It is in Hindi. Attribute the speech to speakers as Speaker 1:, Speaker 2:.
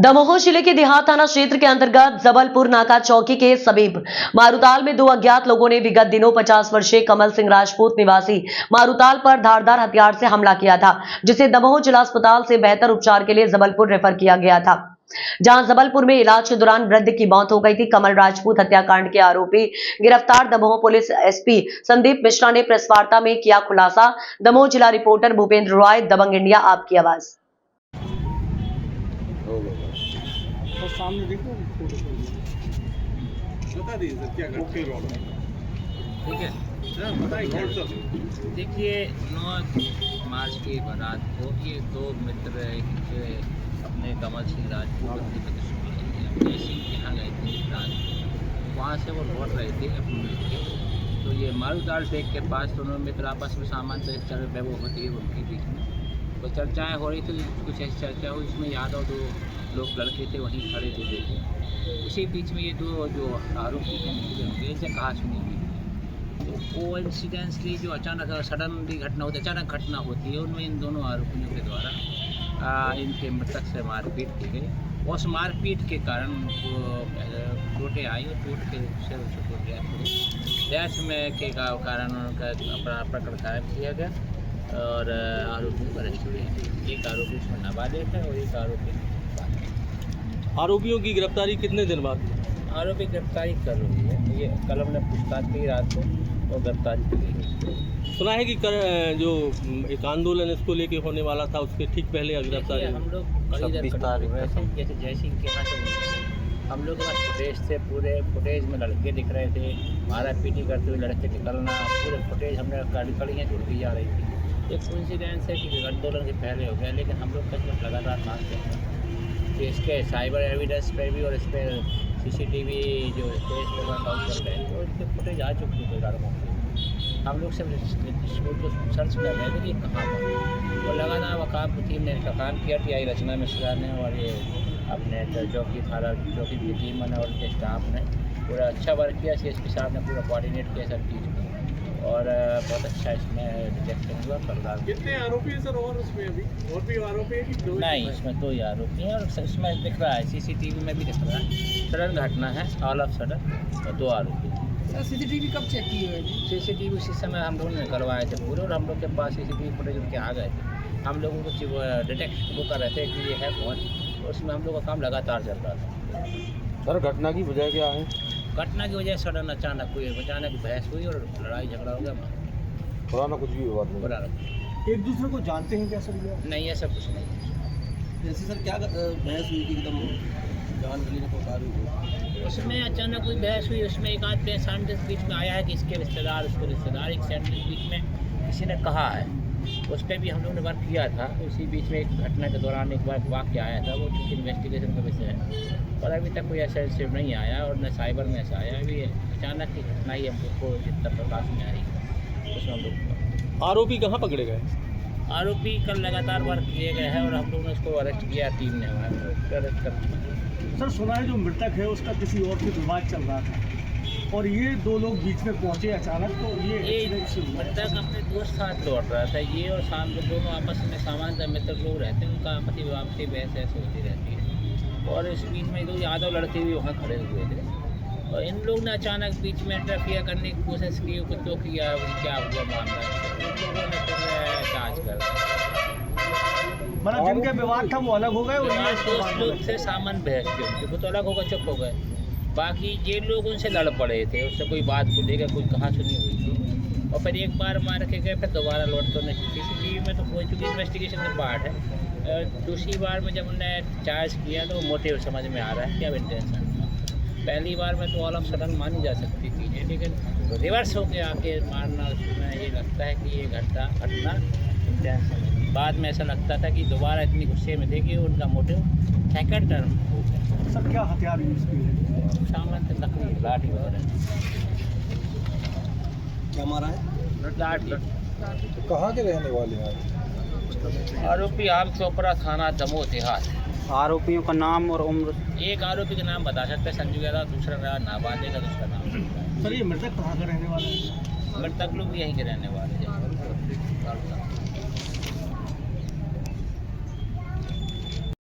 Speaker 1: दमोह जिले के देहात थाना क्षेत्र के अंतर्गत जबलपुर नाका चौकी के समीप मारूताल में दो अज्ञात लोगों ने विगत दिनों 50 वर्षीय कमल सिंह राजपूत निवासी मारूताल पर धारदार हथियार से हमला किया था, जिसे दमोह जिला अस्पताल से बेहतर उपचार के लिए जबलपुर रेफर किया गया था, जहां जबलपुर में इलाज के दौरान वृद्ध की मौत हो गई थी। कमल राजपूत हत्याकांड के आरोपी गिरफ्तार। दमोह पुलिस एसपी संदीप मिश्रा ने प्रेस वार्ता में किया खुलासा। दमोह जिला रिपोर्टर भूपेंद्र रॉय, दबंग इंडिया, आपकी आवाज।
Speaker 2: और सामने देखो बता दीजिए सर क्या करते हैं।
Speaker 3: ठीक है,
Speaker 2: बताइए।
Speaker 3: देखिए 9 मार्च की बारात को ये दो मित्र अपने कमल सिंह राजपूत अपने सिंह के यहाँ गए थे रात को। वहाँ से वो लौट रहे थे अपने मित्र, तो ये मारूताल टेक के पास दोनों मित्र आपस में सामान से चल वो होती है उनके बीच में तो चर्चाएँ हो रही थी। कुछ ऐसी चर्चा हुई इसमें यादव दो लोग लड़के थे वहीं खड़े थे देखे। उसी बीच में ये दो जो आरोपी हैं निकले से कहा सुनी हुई तो वो इंसिडेंसली जो अचानक सडनली घटना होती है, अचानक घटना होती है, उनमें इन दोनों आरोपियों के द्वारा इनके मृतक से मारपीट की गई। उस मारपीट के कारण उनको चोटें आई और चोट के से उसको डैश में के कारण उनका अपना प्रकरण कायम किया गया और आरोपी को अरेस्ट हुए। एक आरोपी उसमें नाबालिग है और एक आरोपी।
Speaker 2: आरोपियों की गिरफ्तारी कितने दिन बाद?
Speaker 3: आरोपी गिरफ्तारी कर रही है, ये कल हमने पूछताछ की रात को और गिरफ्तारी की गई।
Speaker 2: सुना है कि जो एक आंदोलन इसको लेके होने वाला था उसके ठीक पहले गिरफ्तारी।
Speaker 3: हम लोग जैसे जयसिंह के यहाँ से हम लोग के पास फुटेज थे, पूरे फुटेज में लड़के दिख रहे थे, मारा पीटी करते हुए लड़के निकलना, पूरे फुटेज हमने गाड़ी खड़ियाँ जुड़ती जा रही थी। एक कोइंसिडेंस है कि आंदोलन के पहले हो गया, लेकिन हम लोग कहीं लगातार मांगते हैं कि इसके साइबर एविडेंस पर भी और इस पर CCTV जो केस पर काउंट कर रहे हैं तो इसके फुटेज आ चुकी है। हम लोग सिर्फ को सर्च कर रहे थे कि कहाँ पर और लगातार वकाफ टीम ने काम किया। TI रचना मिश्रा ने और ये अपने चौकी थाना चौकी की टीम ने और उनके स्टाफ ने पूरा अच्छा वर्क किया। CSP साहब ने पूरा कोऑर्डिनेट किया सब चीज़ को और बहुत अच्छा इसमें डिटेक्शन हुआ। फरदार
Speaker 2: कितने आरोपी हैं सर? और उसमें अभी और भी आरोपी है कि दो?
Speaker 3: नहीं, इसमें 2 आरोपी हैं और इसमें दिख रहा है CCTV में भी दिख रहा है। सडन घटना है, ऑल ऑफ सडन, और 2 आरोपी।
Speaker 4: सर CCTV कब चेक की है?
Speaker 3: CCTV उसी समय हम लोगों ने निकलवाए थे पूरे और हम लोग के पास CCTV फुटेज उनके आ गए थे। हम लोगों को डिटेक्ट वो कर रहे थे कि ये है कौन, उसमें हम लोग का काम लगातार चल रहा था।
Speaker 2: सर घटना की वजह क्या है?
Speaker 3: घटना की वजह सडन अचानक बहस हुई और लड़ाई झगड़ा हो गया।
Speaker 2: पुराना कुछ भी बात नहीं?
Speaker 3: पुराना
Speaker 2: एक दूसरे को जानते हैं क्या सर?
Speaker 3: नहीं, ऐसा कुछ नहीं।
Speaker 4: जैसे सर क्या बहस हुई थी एकदम जान गली में पुकारी हुई?
Speaker 3: उसमें अचानक कोई बहस हुई, उसमें एक आध सेंटेंस बीच में आया है कि इसके रिश्तेदार उसको रिश्तेदार, एक सेंटेंस बीच में किसी ने कहा है, उस पर भी हम लोग ने वर्क किया था। उसी बीच में एक घटना के दौरान एक बार वाक्य आया था, वो चूँकि इन्वेस्टिगेशन का विषय है और अभी तक कोई ऐसा इंसिडेंट नहीं आया और न साइबर में ऐसा आया। अभी अचानक की घटना ही हमको जितना प्रकाश में आई उसमें हम लोग।
Speaker 2: आरोपी कहाँ पकड़े गए?
Speaker 3: आरोपी कल लगातार वर्क किए गए हैं और हम लोगों ने उसको अरेस्ट किया, टीम ने हमारे अरेस्ट कर।
Speaker 5: सर सुना है जो मृतक है उसका किसी और से विवाद चल रहा था और ये 2 लोग बीच में पहुंचे अचानक, तो ये
Speaker 3: मृतक अपने दोस्त साथ लौट रहा था, ये और शाम को दोनों आपस में सामान्य मित्र लोग रहते हैं, उनका आपसी विवाद से बहस ऐसे होती रहती है और इस बीच में 2 यादव लड़के भी वहाँ खड़े हुए थे और इन लोग ने अचानक बीच में इंटरफियर करने की कोशिश की, कुछ तो किया, क्या हुआ मामला जाँच कर रहे हैं।
Speaker 5: मतलब जिनके विवाद था वो अलग हो गए और ये
Speaker 3: दोस्त लोग से सामान बहस के उनके वो तो अलग होगा, चुप हो गए। बाकी ये लोग उनसे लड़ पड़े थे, उससे कोई बात को लेकर कोई कहा सुनी हुई थी और फिर एक बार मार के गए, फिर दोबारा लौट तो नहीं। CCTV में तो कोई चूँकि इन्वेस्टिगेशन का पार्ट है। दूसरी बार में जब उन्होंने चार्ज किया तो मोटिव समझ में आ रहा है क्या इंटेंशन। पहली बार में तो ऑल ऑफ सडन मानी जा सकती चीज़ें, लेकिन रिवर्स होकर आके मारना उसमें ये लगता है कि ये घटना इंटेंशन। बाद में ऐसा लगता था कि दोबारा इतनी गुस्से में थे कि उनका मोटिव सेकंड टर्म हो गया।
Speaker 5: सर क्या हथियार यूज़ किए?
Speaker 3: सामान्य लकड़ी, लाठी वगैरह।
Speaker 4: क्या मारा है?
Speaker 3: लाठी।
Speaker 2: कहाँ के रहने वाले हैं?
Speaker 3: आरोपी आम चोपड़ा, थाना दमोह देहात।
Speaker 4: आरोपियों का नाम और उम्र?
Speaker 3: एक आरोपी का नाम बता सकते हैं संजू यादव, दूसरा रहा नाबालिग का, दूसरा नाम।
Speaker 5: सर ये मृतक कहाँ का रहने वाला है?
Speaker 3: मृतक लोग यहीं के रहने वाले हैं।